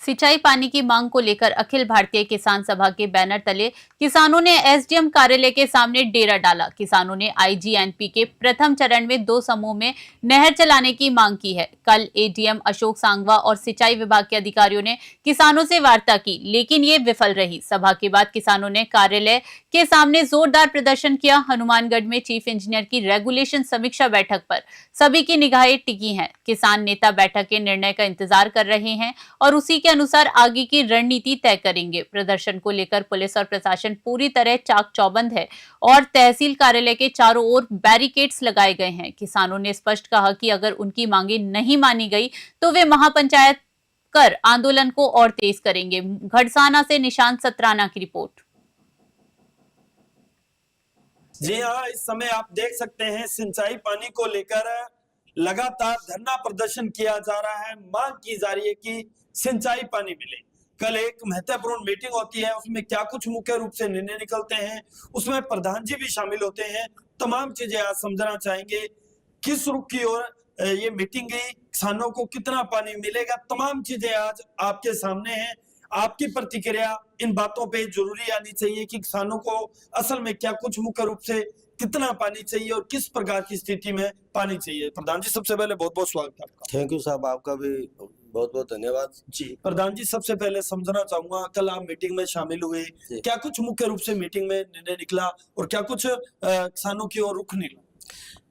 सिंचाई पानी की मांग को लेकर अखिल भारतीय किसान सभा के बैनर तले किसानों ने एसडीएम कार्यालय के सामने डेरा डाला। किसानों ने आईजीएनपी के प्रथम चरण में 2 समूह में नहर चलाने की मांग की है। कल एडीएम अशोक सांगवा और सिंचाई विभाग के अधिकारियों ने किसानों से वार्ता की, लेकिन ये विफल रही। सभा के बाद किसानों ने कार्यालय के सामने जोरदार प्रदर्शन किया। हनुमानगढ़ में चीफ इंजीनियर की रेगुलेशन समीक्षा बैठक पर सभी की निगाहें टिकी हैं। किसान नेता बैठक के निर्णय का इंतजार कर रहे हैं और उसी के अनुसार आगे की रणनीति तय करेंगे। प्रदर्शन को लेकर पुलिस और प्रशासन पूरी तरह चाक चौबंद है और तहसील कार्यालय के चारों ओर बैरिकेड्स लगाए गए हैं। किसानों ने स्पष्ट कहा कि अगर उनकी मांगे नहीं मानी गई तो वे महापंचायत कर आंदोलन को और तेज करेंगे। घड़साना से निशांत सत्राना की रिपोर्ट। जी हाँ, इस समय आप देख सकते हैं सिंचाई पानी को लेकर लगातार धरना प्रदर्शन किया जा रहा है। मांग की जा रही है कि सिंचाई पानी मिले। कल एक महत्वपूर्ण मीटिंग होती है, उसमें क्या कुछ मुख्य रूप से निर्णय निकलते हैं, उसमें प्रधान जी भी शामिल होते हैं। तमाम चीजें आज समझना चाहेंगे। किस रुख की ओर ये मीटिंग गई, किसानों को कितना पानी मिलेगा, तमाम चीजें आज आपके सामने हैं। आपकी प्रतिक्रिया इन बातों पे जरूरी आनी चाहिए कि किसानों को असल में क्या कुछ मुख्य रूप से कितना पानी चाहिए और किस प्रकार की स्थिति में पानी चाहिए। प्रधान जी, सबसे पहले बहुत बहुत स्वागत है आपका। थैंक यू साहब, आपका भी बहुत बहुत धन्यवाद जी प्रधान जी, सबसे पहले समझना चाहूंगा, कल आप मीटिंग में शामिल हुए, क्या कुछ मुख्य रूप से मीटिंग में निर्णय निकला और क्या कुछ किसानों की ओर रुख निकला?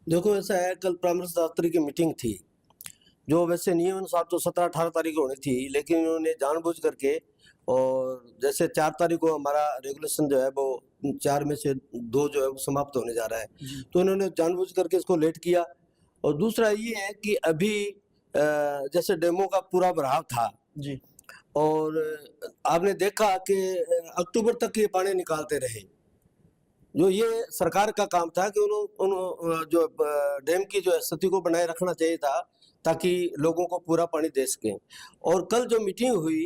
देखो, ऐसा है, कल परामर्शदात्री की मीटिंग थी, जो वैसे नियम अनुसार तो 17-18 तारीख को होनी थी, लेकिन उन्होंने जानबूझ करके, और जैसे 4 तारीख को हमारा रेगुलेशन जो है वो 4 में से 2 जो है वो समाप्त होने जा रहा है, तो उन्होंने जानबूझ करके इसको लेट किया। और दूसरा ये है कि अभी जैसे डेमो का पूरा भराव था जी, और आपने देखा कि अक्टूबर तक ये पानी निकालते रहे। जो ये सरकार का काम था कि उन जो डैम की जो स्थिति को बनाए रखना चाहिए था, ताकि लोगों को पूरा पानी दे सकें। और कल जो मीटिंग हुई,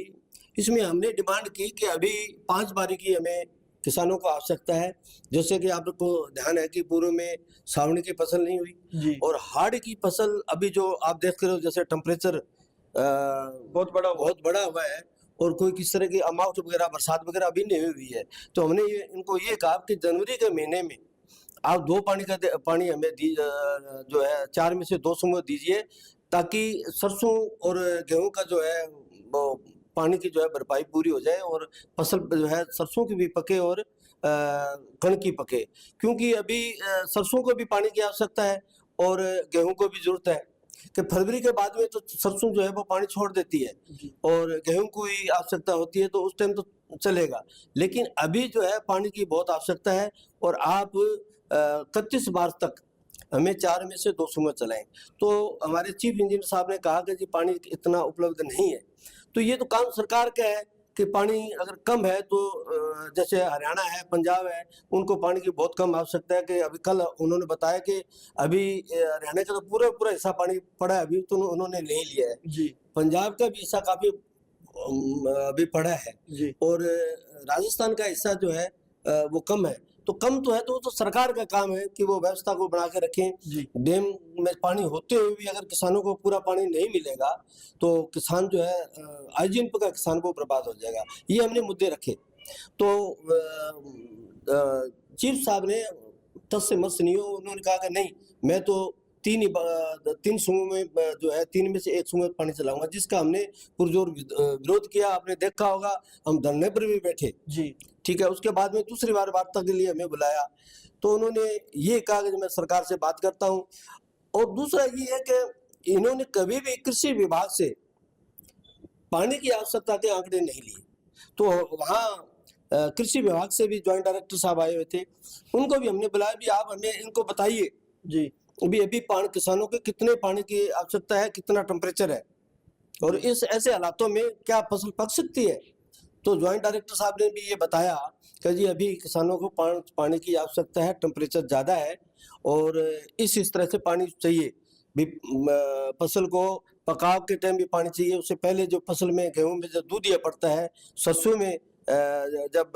इसमें हमने डिमांड की कि अभी 5 बारी की हमें किसानों को आवश्यकता है। जैसे कि आपको ध्यान है कि पूर्व में सावनी की फसल नहीं हुई और हाड़ की फसल अभी जो आप देख रहे हो, जैसे टेम्परेचर बहुत बड़ा हुआ है और कोई किस तरह की अमाउंट वगैरह बरसात वगैरह अभी नहीं हुई है। तो हमने इनको ये कहा कि जनवरी के महीने में आप 2 पानी हमें जो है 4 में से 2 समूह दीजिए, ताकि सरसों और गेहूं का जो है वो पानी की जो है भरपाई पूरी हो जाए और फसल जो है सरसों की भी पके और कणक की पके। क्योंकि अभी सरसों को भी पानी की आवश्यकता है और गेहूं को भी जरूरत है कि फरवरी के बाद में तो सरसों जो है वो पानी छोड़ देती है और गेहूं को ही आवश्यकता होती है, तो उस टाइम तो चलेगा। लेकिन अभी जो है पानी की बहुत आवश्यकता है और आप 31 मार्च तक हमें 4 में से 2 समूह चलाएं। तो हमारे चीफ इंजीनियर साहब ने कहा कि जी पानी इतना उपलब्ध नहीं है। तो ये तो काम सरकार का है कि पानी अगर कम है तो जैसे हरियाणा है, पंजाब है, उनको पानी की बहुत कम आवश्यकता है। कि अभी कल उन्होंने बताया कि अभी हरियाणा का तो पूरा हिस्सा पानी पड़ा है, अभी तो उन्होंने नहीं लिया है जी। पंजाब का भी हिस्सा काफी अभी पड़ा है जी। और राजस्थान का हिस्सा जो है वो कम है। तो कम तो है, तो सरकार का काम है कि वो व्यवस्था को बना के रखें। डैम में पानी होते हुए भी अगर किसानों को पूरा पानी नहीं मिलेगा तो किसान जो है आजीवन का किसान को बर्बाद हो जाएगा। ये हमने मुद्दे रखे। तो चीफ साहब ने तस से मस नहीं हो, उन्होंने कहा कि नहीं, मैं तो 3 समूह में जो है 3 में से 1 समूह में पानी चलाऊंगा, जिसका हमने पुरजोर विरोध किया। आपने देखा होगा, हम धरने पर भी बैठे। जी, ठीक है। उसके बाद में दूसरी बार वार्ता के लिए हमें बुलाया, तो उन्होंने ये कहा कि मैं सरकार से बात करता हूं। और दूसरा ये है कि इन्होंने कभी भी कृषि विभाग से पानी की आवश्यकता के आंकड़े नहीं लिए। तो वहाँ कृषि विभाग से भी ज्वाइंट डायरेक्टर साहब आए हुए थे, उनको भी हमने बुलाया, भी आप हमें इनको बताइए जी, अभी पानी किसानों के कितने पानी की आवश्यकता है, कितना टेम्परेचर है और इस ऐसे हालातों में क्या फसल पक सकती है। तो ज्वाइंट डायरेक्टर साहब ने भी ये बताया कि जी अभी किसानों को पानी की आवश्यकता है, टेम्परेचर ज़्यादा है और इस तरह से पानी चाहिए। भी फसल को पकाव के टाइम भी पानी चाहिए, उससे पहले जो फसल में गेहूं में जब दूध ये पड़ता है, सरसों में जब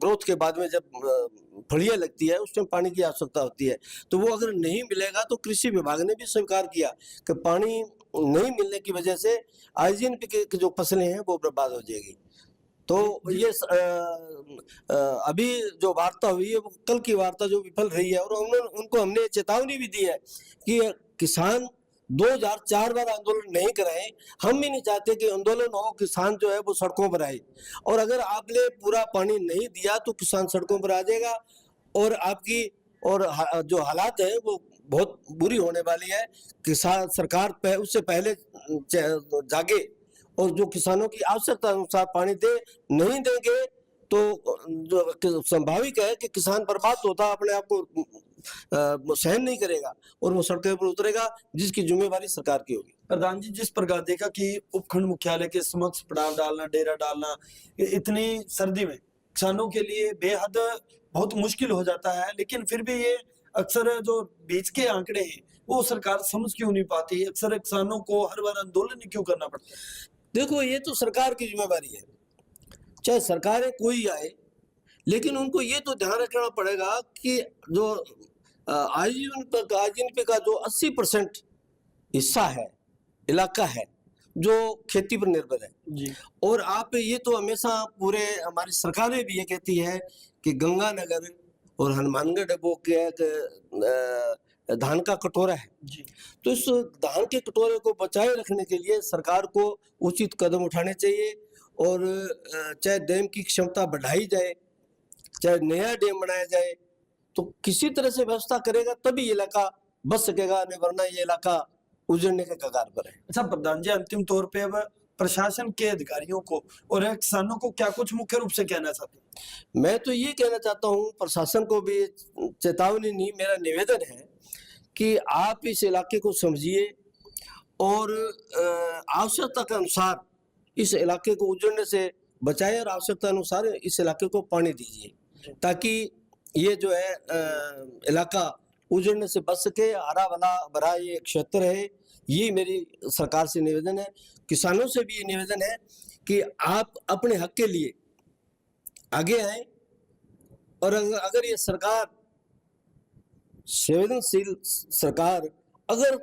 ग्रोथ के बाद में जब फलियां लगती है, उस टाइम पानी की आवश्यकता होती है। तो वो अगर नहीं मिलेगा तो कृषि विभाग ने भी स्वीकार किया कि पानी नहीं मिलने की वजह से आईजीएनपी की जो फसलें हैं वो बर्बाद हो जाएगी। तो ये अभी जो वार्ता हुई है वो कल की वार्ता जो विफल रही है, और उनको हमने चेतावनी भी दी है कि किसान 2004 बार आंदोलन नहीं कराए। हम भी नहीं चाहते कि आंदोलन हो, किसान जो है वो सड़कों पर आए, और अगर आपने पूरा पानी नहीं दिया तो किसान सड़कों पर आ जाएगा, और आपकी जो हालात है वो बहुत बुरी होने वाली है। किसान सरकार उससे पहले जागे और जो किसानों की आवश्यकता अनुसार पानी दे। नहीं देंगे तो जो संभाविक है कि किसान बर्बाद होता अपने आप को सहन नहीं करेगा और वो सड़कों पर उतरेगा, जिसकी जिम्मेवारी सरकार की होगी। प्रधान जी, जिस प्रकार देखा कि उपखंड मुख्यालय के समक्ष पड़ाव डालना, डेरा डालना इतनी सर्दी में किसानों के लिए बेहद बहुत मुश्किल हो जाता है, लेकिन फिर भी ये अक्सर जो बीच के आंकड़े हैं वो सरकार समझ क्यों नहीं पाती? अक्सर किसानों को हर बार आंदोलन क्यों करना पड़ता है? देखो, ये तो सरकार की जिम्मेवारी है, चाहे सरकारें कोई आए, लेकिन उनको ये तो ध्यान रखना पड़ेगा कि जो आईजीएनपी का जो 80% हिस्सा है, इलाका है, जो खेती पर निर्भर है जी। और आप ये तो हमेशा पूरे हमारी सरकारें भी ये कहती है कि गंगानगर और हनुमानगढ़ वो धान का कटोरा है जी। तो इस धान के कटोरे को बचाए रखने के लिए सरकार को उचित कदम उठाने चाहिए, और चाहे डैम की क्षमता बढ़ाई जाए, चाहे नया डैम बनाया जाए, तो किसी तरह से व्यवस्था करेगा तभी ये इलाका बच सकेगा, नहीं वरना ये इलाका उजड़ने के कगार पर है। अच्छा प्रधान जी, अंतिम तौर पे अब प्रशासन के अधिकारियों को और किसानों को क्या कुछ मुख्य रूप से कहना चाहते हैं? मैं तो ये कहना चाहता हूँ, प्रशासन को भी चेतावनी नहीं, मेरा निवेदन है कि आप इस इलाके को समझिए और आवश्यकता के अनुसार इस इलाके को उजड़ने से बचाए और आवश्यकता अनुसार इस इलाके को पानी दीजिए, ताकि ये जो है इलाका उजड़ने से बच सके, हरा भरा ये क्षेत्र है। ये मेरी सरकार से निवेदन है। किसानों से भी ये निवेदन है कि आप अपने हक के लिए आगे आए, और अगर ये सरकार संवेदनशील सरकार अगर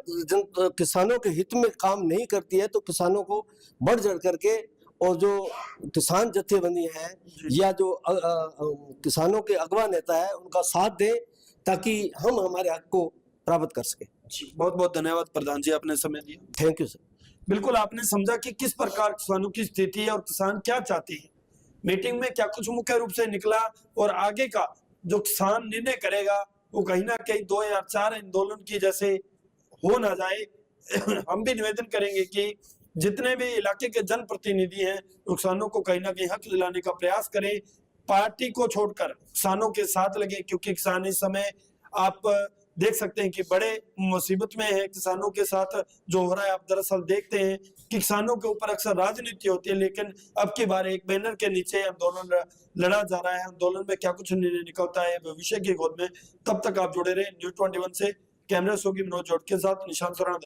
किसानों के हित में काम नहीं करती है तो किसानों को बढ़ चढ़ करके, और जो किसान जत्थेबंदी हैं या जो किसानों के अगवा नेता है उनका साथ दें, ताकि हम हमारे हक को प्राप्त कर सके। बहुत बहुत धन्यवाद प्रधान जी, आपने समय दिया। Thank you sir. बिल्कुल, आपने समझा कि किस प्रकार किसानों की स्थिति है और किसान क्या चाहते हैं। मीटिंग में क्या कुछ मुख्य रूप से निकला और आगे का जो किसान निर्णय करेगा वो कहीं ना कहीं 2004 आंदोलन की जैसे हो ना जाए। हम भी निवेदन करेंगे कि जितने भी इलाके के जनप्रतिनिधि हैं किसानों को कहीं ना कहीं हक दिलाने का प्रयास करें, पार्टी को छोड़कर किसानों के साथ लगे, क्योंकि किसान इस समय आप देख सकते हैं कि बड़े मुसीबत में है। किसानों के साथ जो हो रहा है, आप दरअसल देखते हैं कि किसानों के ऊपर अक्सर राजनीति होती है, लेकिन अब की बार एक बैनर के नीचे आंदोलन लड़ा जा रहा है। आंदोलन में क्या कुछ निर्णय निकलता है भविष्य की गोद में। तब तक आप जुड़े रहे न्यूज़ 21 से। कैमरा सोगी मनोज जोड़ के साथ निशांत सुराना।